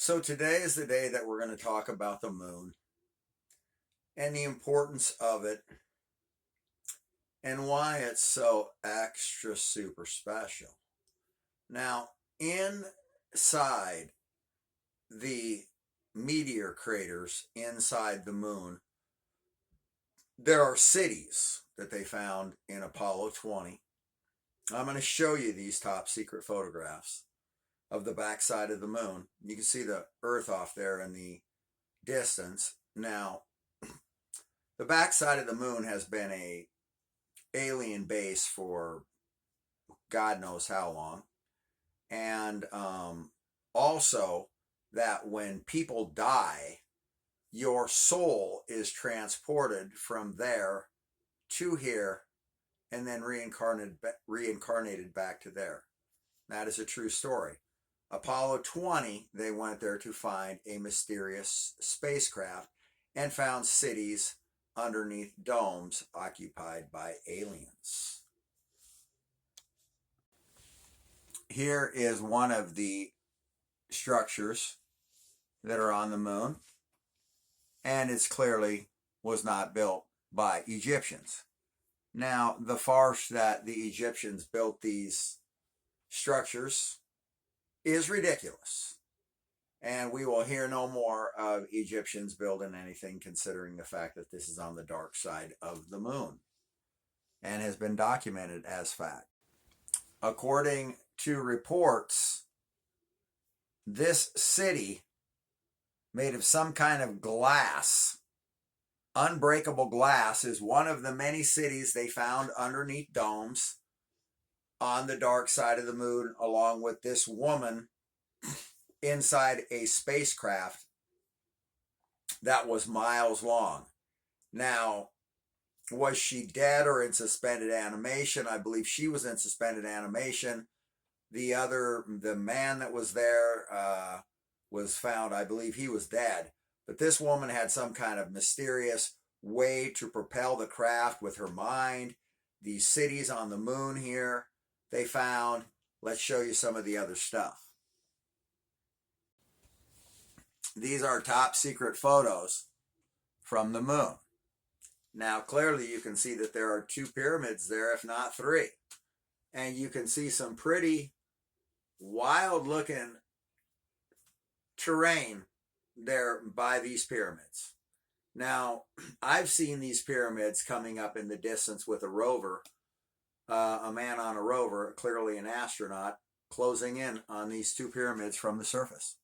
So today is the day that we're going to talk about the moon and the importance of it and why it's so extra super special. Now, inside the meteor craters inside the moon, there are cities that they found in Apollo 20. I'm going to show you these top secret photographs of the backside of the moon. You can see the Earth off there in the distance. Now, the backside of the moon has been a alien base for God knows how long. And also that when people die, your soul is transported from there to here and then reincarnated back to there. That is a true story. Apollo 20, they went there to find a mysterious spacecraft and found cities underneath domes occupied by aliens. Here is one of the structures that are on the moon, and it's clearly was not built by Egyptians. Now, the farce that the Egyptians built these structures is ridiculous, and we will hear no more of Egyptians building anything, considering the fact that this is on the dark side of the moon and has been documented as fact. According to reports, this city made of some kind of glass, unbreakable glass, is one of the many cities they found underneath domes on the dark side of the moon, along with this woman inside a spacecraft that was miles long. Now, was she dead or in suspended animation? I believe she was in suspended animation. The man that was there was found, I believe he was dead. But this woman had some kind of mysterious way to propel the craft with her mind. These cities on the moon here, they found. Let's show you some of the other stuff. These are top secret photos from the moon. Now, clearly you can see that there are 2 pyramids there, if not 3. And you can see some pretty wild looking terrain there by these pyramids. Now, I've seen these pyramids coming up in the distance with a rover, a man on a rover, clearly an astronaut, closing in on these 2 pyramids from the surface.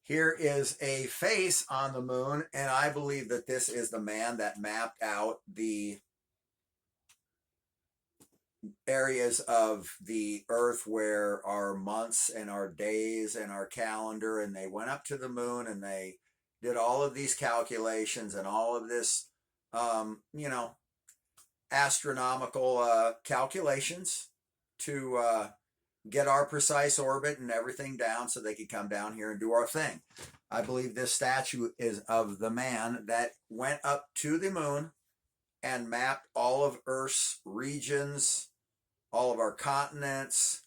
Here is a face on the moon, and I believe that this is the man that mapped out the areas of the Earth where our months and our days and our calendar, and they went up to the moon and they did all of these calculations and all of this, astronomical calculations to get our precise orbit and everything down so they could come down here and do our thing. I believe this statue is of the man that went up to the moon and mapped all of Earth's regions, all of our continents,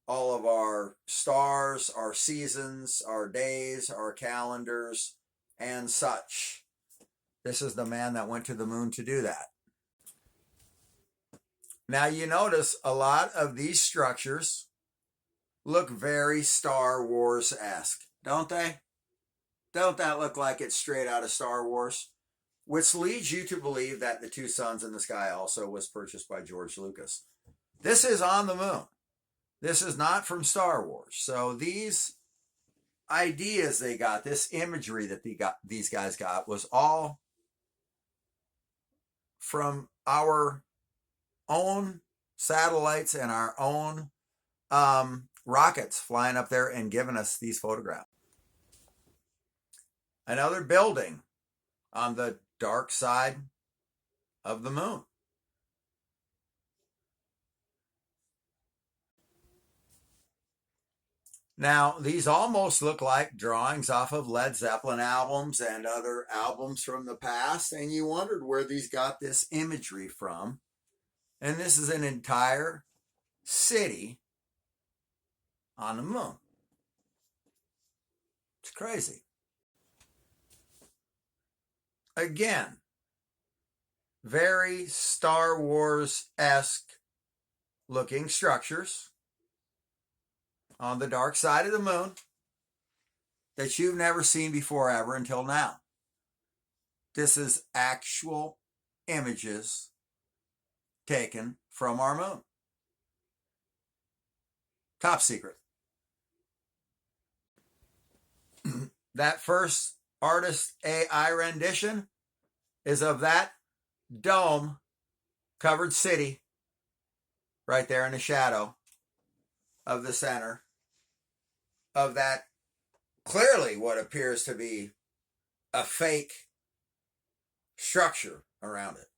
all of our stars, our seasons, our days, our calendars, and such. This is the man that went to the moon to do that. Now you notice a lot of these structures look very Star Wars-esque, don't they? Don't that look like it's straight out of Star Wars? Which leads you to believe that the 2 Suns in the Sky also was purchased by George Lucas. This is on the moon. This is not from Star Wars. So these ideas they got, this imagery that these guys got, was all from our own satellites and our own rockets flying up there and giving us these photographs. Another building on the dark side of the moon. Now, these almost look like drawings off of Led Zeppelin albums and other albums from the past, and you wondered where these got this imagery from. And this is an entire city on the moon. crazy. Again, very Star Wars-esque looking structures on the dark side of the moon that you've never seen before ever until now. This is actual images taken from our moon. Top secret. That first artist AI rendition is of that dome covered city right there in the shadow of the center of that clearly what appears to be a fake structure around it.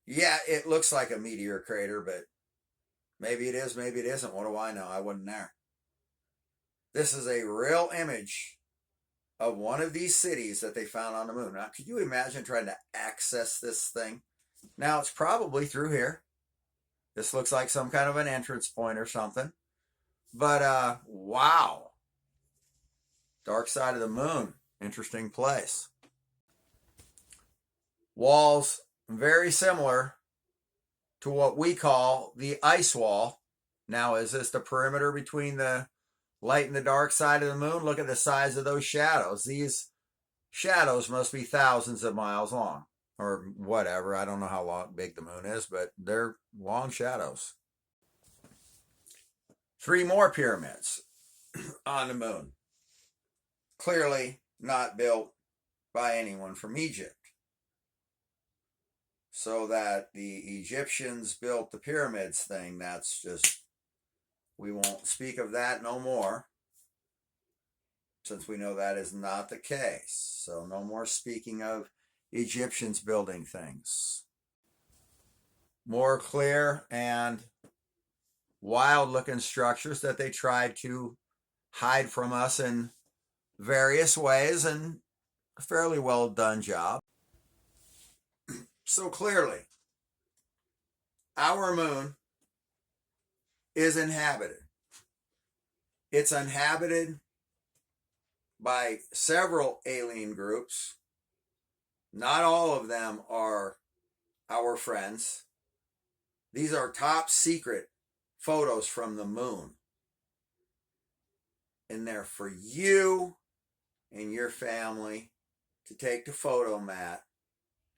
Yeah, it looks like a meteor crater, but maybe it is, maybe it isn't. What do I know? I wasn't there. This is a real image of one of these cities that they found on the moon. Now, could you imagine trying to access this thing? Now, it's probably through here. This looks like some kind of an entrance point or something. But, wow. Dark side of the moon. Interesting place. Walls very similar to what we call the ice wall. Now, is this the perimeter between the light and the dark side of the moon? Look at the size of those shadows. These shadows must be thousands of miles long, or whatever. I don't know how big the moon is, but they're long shadows. 3 more pyramids on the moon. Clearly not built by anyone from Egypt. So that the Egyptians built the pyramids thing, that's just, we won't speak of that no more, since we know that is not the case. So no more speaking of Egyptians building things. More clear and wild looking structures that they tried to hide from us in various ways, and a fairly well done job. So clearly, our moon is inhabited. It's inhabited by several alien groups. Not all of them are our friends. These are top secret photos from the moon. And they're for you and your family to take to Photomat.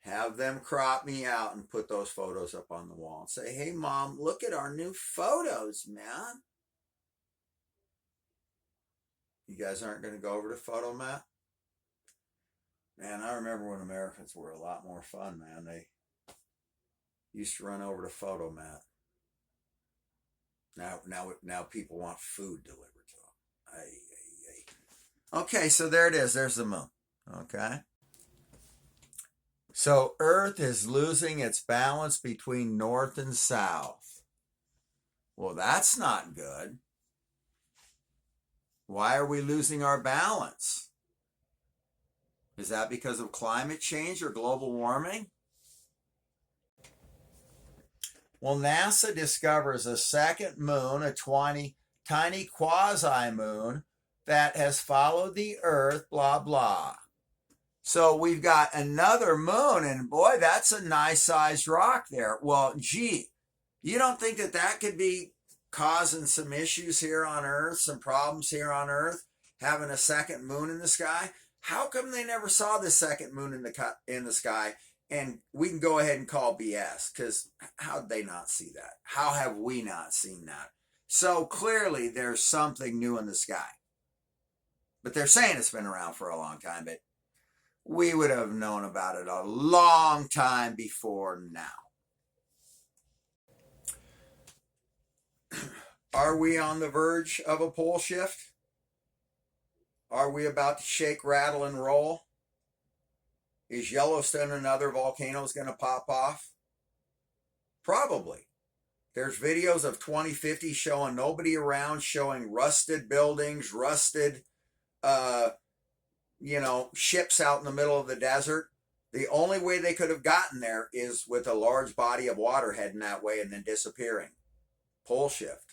Have them crop me out and put those photos up on the wall and say, hey, Mom, look at our new photos, man. You guys aren't going to go over to Photomat? Man, I remember when Americans were a lot more fun, man. They used to run over to Photomat. Now people want food delivered to them. Okay, so there it is. There's the moon. Okay. So Earth is losing its balance between north and south. Well, that's not good. Why are we losing our balance? Is that because of climate change or global warming? Well, NASA discovers a second moon, a tiny quasi-moon that has followed the Earth, blah, blah. So we've got another moon, and boy, that's a nice sized rock there. Well, gee, you don't think that that could be causing some issues here on Earth, some problems here on Earth, having a second moon in the sky? How come they never saw the second moon in the sky? And we can go ahead and call BS, because how'd they not see that? How have we not seen that? So clearly there's something new in the sky. But they're saying it's been around for a long time, but we would have known about it a long time before now. Are we on the verge of a pole shift? Are we about to shake, rattle, and roll? Is Yellowstone and other volcanoes going to pop off? Probably. There's videos of 2050 showing nobody around, showing rusted buildings, rusted ships out in the middle of the desert. The only way they could have gotten there is with a large body of water heading that way and then disappearing. Pole shift.